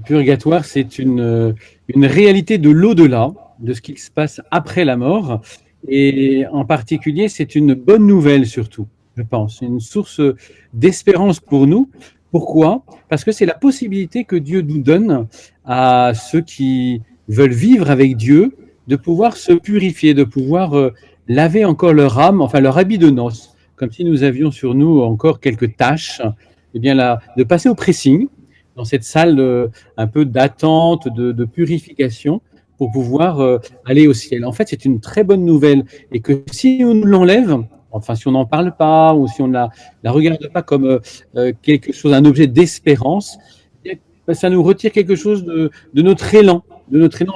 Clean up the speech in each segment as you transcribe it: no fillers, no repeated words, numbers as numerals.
purgatoire, c'est une réalité de l'au-delà, de ce qui se passe après la mort. Et en particulier, c'est une bonne nouvelle surtout, je pense. Une source d'espérance pour nous. Pourquoi? Parce que c'est la possibilité que Dieu nous donne à ceux qui veulent vivre avec Dieu de pouvoir se purifier, de pouvoir laver encore leur âme, enfin leur habit de noces, comme si nous avions sur nous encore quelques taches, et bien là, de passer au pressing, dans cette salle un peu d'attente, de purification, pour pouvoir aller au ciel. En fait, c'est une très bonne nouvelle, et que si on nous l'enlève, enfin si on n'en parle pas, ou si on ne la regarde pas comme quelque chose, un objet d'espérance, ça nous retire quelque chose de notre élan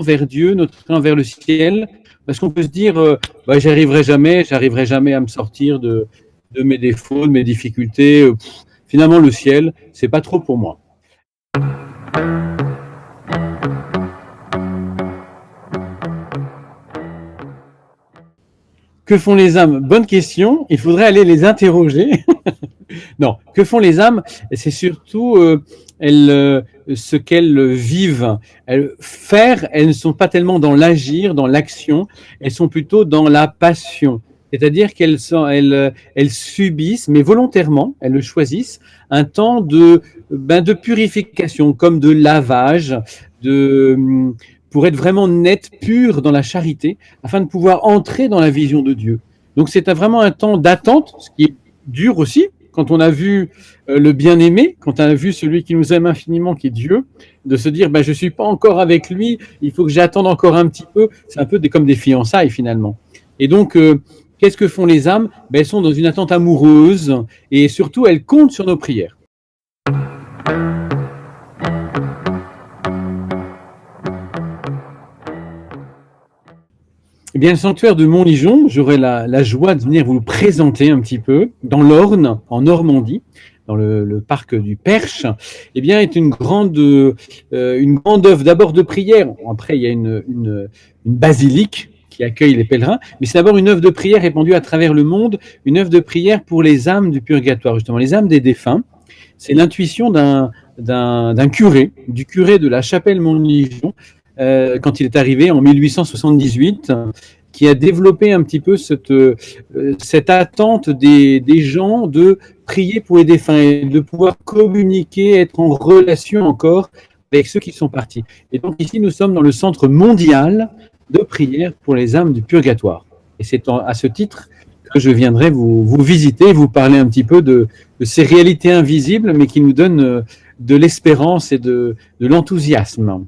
vers Dieu, notre élan vers le ciel, parce qu'on peut se dire, bah, j'arriverai jamais à me sortir de mes défauts, de mes difficultés. Finalement, le ciel, c'est pas trop pour moi. Que font les âmes? Bonne question. Il faudrait aller les interroger. Non, que font les âmes? C'est surtout ce qu'elles vivent. Elles ne sont pas tellement dans l'agir, dans l'action, elles sont plutôt dans la passion. C'est-à-dire qu'elles subissent, mais volontairement, elles le choisissent, un temps de purification, comme de lavage, pour être vraiment net, pur dans la charité, afin de pouvoir entrer dans la vision de Dieu. Donc c'est vraiment un temps d'attente, ce qui est dur aussi, quand on a vu le bien-aimé, quand on a vu celui qui nous aime infiniment, qui est Dieu, de se dire, je ne suis pas encore avec lui, il faut que j'attende encore un petit peu. C'est un peu comme des fiançailles finalement. Et donc, qu'est-ce que font les âmes? Elles sont dans une attente amoureuse, et surtout, elles comptent sur nos prières. Eh bien, le sanctuaire de Montligeon, j'aurai la joie de venir vous le présenter un petit peu, dans l'Orne, en Normandie, dans le parc du Perche. Eh bien, est une grande œuvre d'abord de prière. Après, il y a une basilique qui accueille les pèlerins, mais c'est d'abord une œuvre de prière répandue à travers le monde, une œuvre de prière pour les âmes du purgatoire, justement, les âmes des défunts. C'est l'intuition d'un curé, du curé de la chapelle Montligeon, quand il est arrivé en 1878, qui a développé un petit peu cette attente des gens de prier pour les défunts et de pouvoir communiquer, être en relation encore avec ceux qui sont partis. Et donc ici, nous sommes dans le centre mondial de prière pour les âmes du purgatoire. Et c'est à ce titre que je viendrai vous visiter, vous parler un petit peu de ces réalités invisibles, mais qui nous donnent de l'espérance et de l'enthousiasme.